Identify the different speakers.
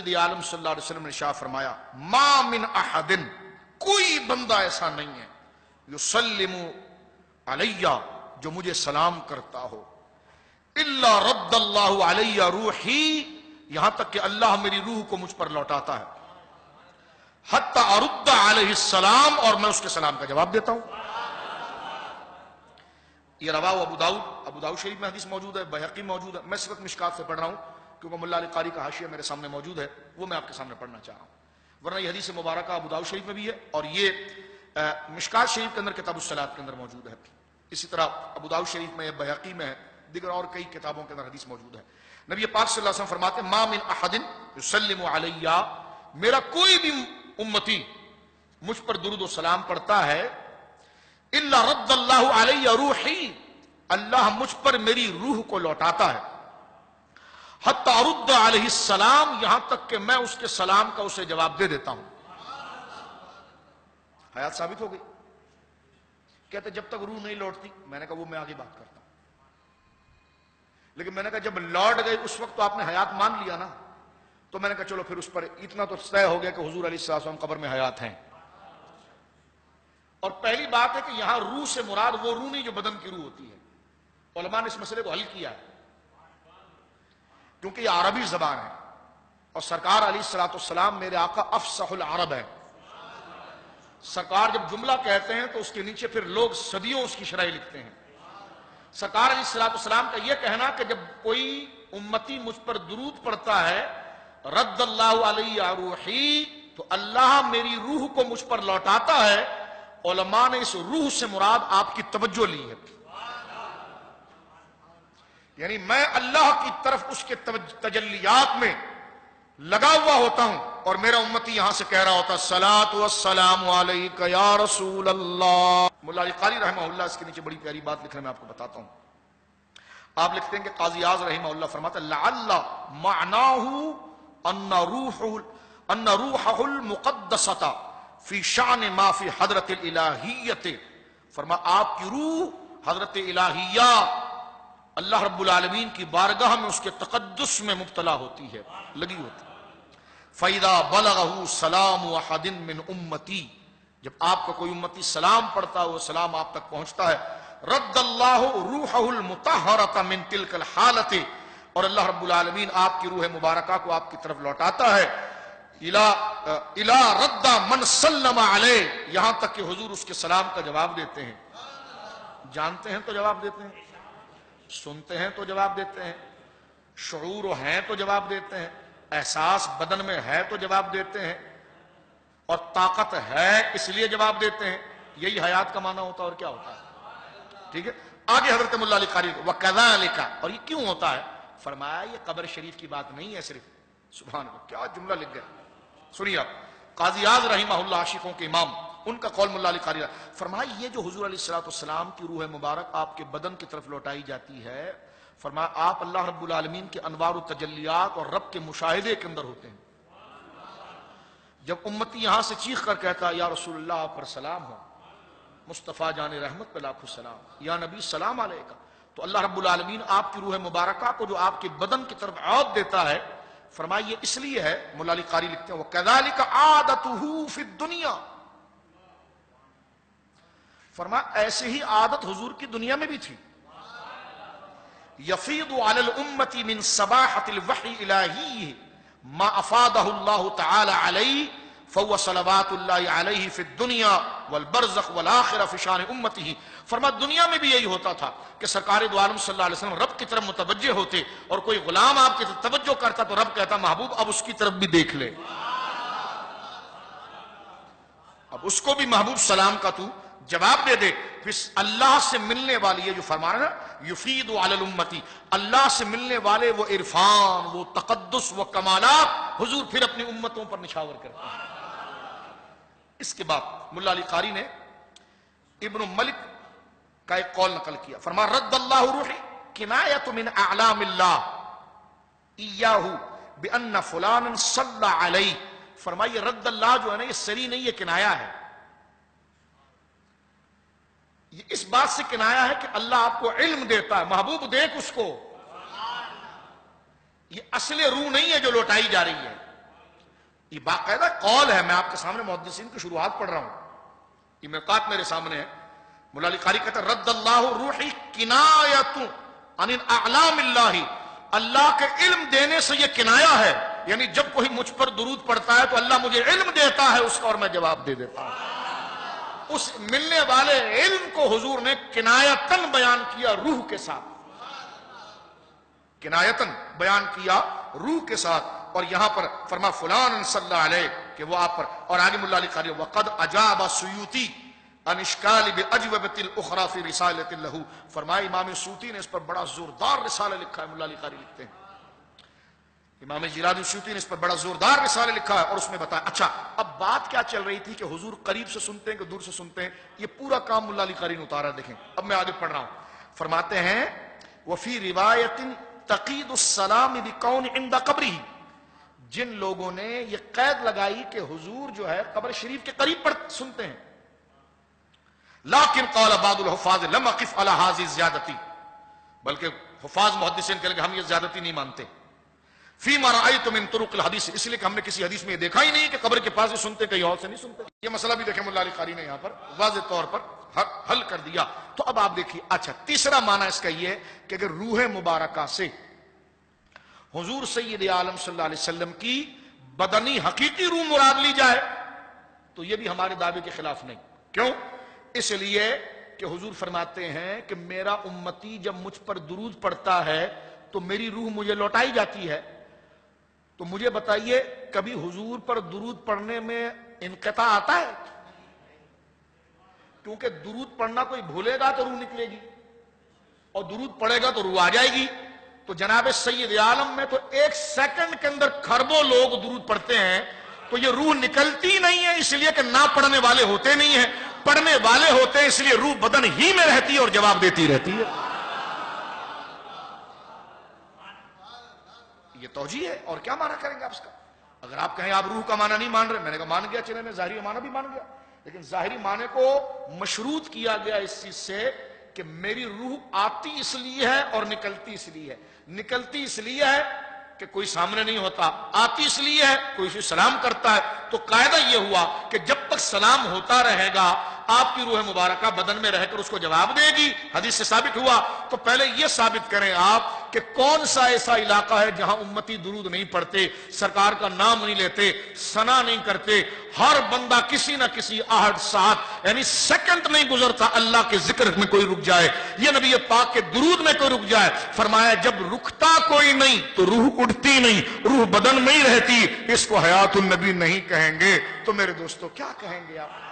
Speaker 1: سید عالم صلی اللہ علیہ وسلم نے ارشاد فرمایا ما من احد، کوئی بندہ ایسا نہیں ہے یسلم علیہ جو مجھے سلام کرتا ہو، الا رد اللہ علیہ روحی، یہاں تک کہ اللہ میری روح کو مجھ پر لوٹاتا ہے، حتی ارد علیہ السلام، اور میں اس کے سلام کا جواب دیتا ہوں۔ یہ رواہ ابو داؤد شریف میں حدیث موجود ہے، بحقی موجود ہے، میں صرف مشکات سے پڑھ رہا ہوں کیونکہ ملا علی قاری کا حاشیہ میرے سامنے موجود ہے، وہ میں آپ کے سامنے پڑھنا چاہ رہا ہوں، ورنہ یہ حدیث مبارکہ ابو داؤد شریف میں بھی ہے اور یہ مشکات شریف کے اندر کتاب الصلاۃ کے اندر موجود ہے، اسی طرح ابو داؤد شریف میں، بحقی میں ہے، دیگر اور کئی کتابوں کے اندر حدیث موجود ہے۔ نبی پاک صلی اللہ علیہ وسلم فرماتے ہیں ما من احد یسلم علیہ، میرا کوئی بھی امتی مجھ پر درود و سلام پڑھتا ہے، الا رد اللہ علیہ روحی، اللہ مجھ پر میری روح کو لوٹاتا ہے، حتی ارد علیہ السلام، یہاں تک کہ میں اس کے سلام کا اسے جواب دے دیتا ہوں۔ حیات ثابت ہو گئی۔ کہتے جب تک روح نہیں لوٹتی، میں نے کہا وہ میں آگے بات کرتا ہوں، لیکن میں نے کہا جب لوٹ گئی اس وقت تو آپ نے حیات مان لیا نا، تو میں نے کہا چلو پھر اس پر اتنا تو طے ہو گیا کہ حضور علیہ السلام قبر میں حیات ہیں۔ اور پہلی بات ہے کہ یہاں روح سے مراد وہ روح نہیں جو بدن کی روح ہوتی ہے، علماء نے اس مسئلے کو حل کیا ہے کیونکہ یہ عربی زبان ہے، اور سرکار علیہ السلام میرے آقا افصح العرب ہے، سرکار جب جملہ کہتے ہیں تو اس کے نیچے پھر لوگ صدیوں اس کی شرح لکھتے ہیں۔ سرکار علیہ السلام کا یہ کہنا کہ جب کوئی امتی مجھ پر درود پڑھتا ہے رد اللہ علیہ روحی، تو اللہ میری روح کو مجھ پر لوٹاتا ہے، علماء نے اس روح سے مراد آپ کی توجہ لی ہے، یعنی میں اللہ کی طرف اس کے تجلیات میں لگا ہوا ہوتا ہوں اور میرا امتی یہاں سے کہہ رہا ہوتا الصلاۃ والسلام علیک یا رسول اللہ۔ ملا علی قاری رحمہ اللہ اس کے نیچے بڑی پیاری بات لکھ رہے ہیں، میں آپ کو بتاتا ہوں۔ آپ لکھتے ہیں کہ قاضی اعظم رحمہ اللہ فرماتا لعل معناہ ان روحہ المقدسۃ فی شأن ما فی حضرت الالہیت، فرما آپ کی روح حضرت الہیہ اللہ رب العالمین کی بارگاہ میں اس کے تقدس میں مبتلا ہوتی ہے، لگی ہوتی ہے۔ فَإِذَا بَلَغَهُ سَلَامُ أَحَدٍ مِّنْ أُمَّتِي، جب آپ کا کوئی امتی سلام پڑھتا ہے وہ سلام آپ تک پہنچتا ہے، رد اللہ روحہ المطہرۃ من تلک الحالۃ، اور اللہ رب العالمین آپ کی روح مبارکہ کو آپ کی طرف لوٹاتا ہے، الی رد من سلم علیہ، یہاں تک کہ حضور اس کے سلام کا جواب دیتے ہیں۔ جانتے ہیں تو جواب دیتے ہیں، سنتے ہیں تو جواب دیتے ہیں، شعور ہیں تو جواب دیتے ہیں، احساس بدن میں ہے تو جواب دیتے ہیں، اور طاقت ہے اس لیے جواب دیتے ہیں۔ یہی حیات کا معنی ہوتا ہے، اور کیا ہوتا ہے؟ ٹھیک ہے، آگے حضرت ملا علی قاری وَكَذَلِكَ، اور یہ کیوں ہوتا ہے؟ فرمایا یہ قبر شریف کی بات نہیں ہے صرف، سبحان اللہ کیا جملہ لکھ گئے، سنیے آپ۔ قاضی اعظم رحمہ اللہ عاشقوں کے امام، ان کا قول ملا علی قاری فرمایا یہ جو حضور علیہ السلام کی روح مبارک آپ کے بدن کی طرف لوٹائی جاتی ہے، فرمایا آپ اللہ رب العالمین کے انوار و تجلیات اور رب کے مشاہدے کے اندر ہوتے ہیں۔ جب امتی یہاں سے چیخ کر کہتا یا رسول اللہ آپ پر سلام ہو، مصطفیٰ جان رحمت پہ لاکھوں سلام، یا نبی سلام علیکہ، تو اللہ رب العالمین آپ کی روح مبارکہ کو جو آپ کے بدن کی طرف عود دیتا ہے، فرمایا یہ اس لیے ہے، مولا علی قاری لکھتے ہیں وَكَذَلِكَ عَادَتُهُ فِي الدُّنْيَا، فرمایا ایسے ہی عادت حضور کی دنیا میں بھی تھی، یفیض علی الامت من صباحۃ الوحی الہی ما افادہ اللہ تعالی علیہ فهو صلوات اللہ علیہ فی الدنیا والبرزخ والآخرہ فی شان امتہ، فرمایا دنیا میں بھی یہی ہوتا تھا کہ سرکار دو عالم صلی اللہ علیہ وسلم رب کی طرف متوجہ ہوتے، اور کوئی غلام آپ کی طرف توجہ کرتا تو رب کہتا محبوب اب اس کی طرف بھی دیکھ لے، اب اس کو بھی محبوب سلام کا تو جواب دے دے۔ پھر اللہ سے ملنے والی یہ جو فرما رہا ہے یفید علی الامتی، اللہ سے ملنے والے وہ عرفان، وہ تقدس، وہ کمالات حضور پھر اپنی امتوں پر نچھاور کرتے ہیں۔ اس کے بعد ملا علی قاری نے ابن ملک کا ایک قول نقل کیا، فرما رد اللہ روحی کنایت من اعلام اللہ ایاہ بان فلانا صلی علیہ، فرمائیے رد اللہ جو ہے نا یہ سری نہیں، یہ کنایا ہے، یہ اس بات سے کنایا ہے کہ اللہ آپ کو علم دیتا ہے، محبوب دیکھ اس کو، یہ اصل روح نہیں ہے جو لوٹائی جا رہی ہے، یہ باقاعدہ قول ہے، میں آپ کے سامنے محدثین کی شروحات پڑھ رہا ہوں، یہ میقات میرے سامنے ہے۔ مولا علی قاری کہتا ہے رد اللہ روحی کنایت عن اعلام اللہ، اللہ کے علم دینے سے یہ کنایا ہے، یعنی جب کوئی مجھ پر درود پڑتا ہے تو اللہ مجھے علم دیتا ہے اس کا اور میں جواب دے دیتا ہوں۔ اس ملنے والے علم کو حضور نے کنایتن بیان کیا روح کے ساتھ، کنایتن بیان کیا روح کے ساتھ، اور یہاں پر فرما فلان صلی اللہ علیہ کہ وہ آپ پر، اور آگے مولا علی قاری وقد اجاب سیوطی ان اشکال باجوبۃ الاخری فی رسالۃ لہ، فرمایا امام سیوطی نے اس پر بڑا زوردار رسالہ لکھا ہے، مولا علی قاری لکھتے ہیں امام جلال سیوطی نے اس پر بڑا زوردار رسالہ لکھا ہے، اور اس میں بتایا اچھا اب بات کیا چل رہی تھی کہ حضور قریب سے سنتے ہیں کہ دور سے سنتے ہیں، یہ پورا کام مولا علی قاری نے اتارا، دیکھیں اب میں آگے پڑھ رہا ہوں۔ فرماتے ہیں وفی روایت تقید السلام بکون عند قبرہ، جن لوگوں نے یہ قید لگائی کہ حضور جو ہے قبر شریف کے قریب سنتے ہیں، لیکن قال بعض الحفاظ لم اقف على هذه الزیادتی، بلکہ حفاظ محدثین کہتے ہیں کہ ہم یہ زیادتی نہیں مانتے، فیما رأیت من طرق الحدیث، اس لیے کہ ہم نے کسی حدیث میں یہ دیکھا ہی نہیں کہ قبر کے پاس ہی سنتے کہیں اور سے نہیں سنتے۔ یہ مسئلہ بھی دیکھیں مولا علی قاری نے یہاں پر واضح طور پر حل کر دیا۔ تو اب آپ دیکھیے اچھا تیسرا معنی اس کا یہ ہے کہ اگر روح مبارکہ سے حضور سید عالم صلی اللہ علیہ وسلم کی بدنی حقیقی روح مراد لی جائے تو یہ بھی ہمارے دعوے کے خلاف نہیں۔ کیوں؟ اس لیے کہ حضور فرماتے ہیں کہ میرا امتی جب مجھ پر درود پڑتا ہے تو میری روح مجھے لوٹائی جاتی ہے، تو مجھے بتائیے کبھی حضور پر درود پڑھنے میں انقطاع آتا ہے؟ کیونکہ درود پڑھنا کوئی بھولے گا تو روح نکلے گی، اور درود پڑھے گا تو روح آ جائے گی۔ تو جناب سید عالم میں تو ایک سیکنڈ کے اندر کھربوں لوگ درود پڑھتے ہیں، تو یہ روح نکلتی نہیں ہے اس لیے کہ نہ پڑھنے والے ہوتے نہیں ہیں، پڑھنے والے ہوتے ہیں اس لیے روح بدن ہی میں رہتی ہے اور جواب دیتی رہتی ہے۔ یہ توجیہ ہے، اور کیا معنی کریں گے آپ اس کا؟ اگر آپ کہیں آپ روح کا معنی نہیں مان رہے، میں نے کہا مان گیا، چلے میں ظاہری معنی بھی مان گیا، لیکن ظاہری معنی کو مشروط کیا گیا اس چیز سے کہ میری روح آتی اس لیے ہے اور نکلتی اس لیے ہے۔ نکلتی اس لیے ہے کہ کوئی سامنے نہیں ہوتا، آتی اس لیے ہے کوئی سے سلام کرتا ہے، تو قاعدہ یہ ہوا کہ جب تک سلام ہوتا رہے گا آپ کی روح مبارکہ بدن میں رہ کر اس کو جواب دے گی۔ حدیث سے ثابت ہوا، تو پہلے یہ ثابت کریں آپ کہ کون سا ایسا علاقہ ہے جہاں امتی درود نہیں پڑھتے، سرکار کا نام نہیں لیتے، ثنا نہیں کرتے، ہر بندہ کسی نہ کسی آہٹ ساتھ یعنی سیکنڈ نہیں گزرتا اللہ کے ذکر میں کوئی رک جائے، یہ نبی پاک کے درود میں کوئی رک جائے۔ فرمایا جب رکتا کوئی نہیں تو روح اٹھتی نہیں، روح بدن میں ہی رہتی، اس کو حیات النبی نہیں کہیں گے تو میرے دوستو کیا کہیں گے آپ؟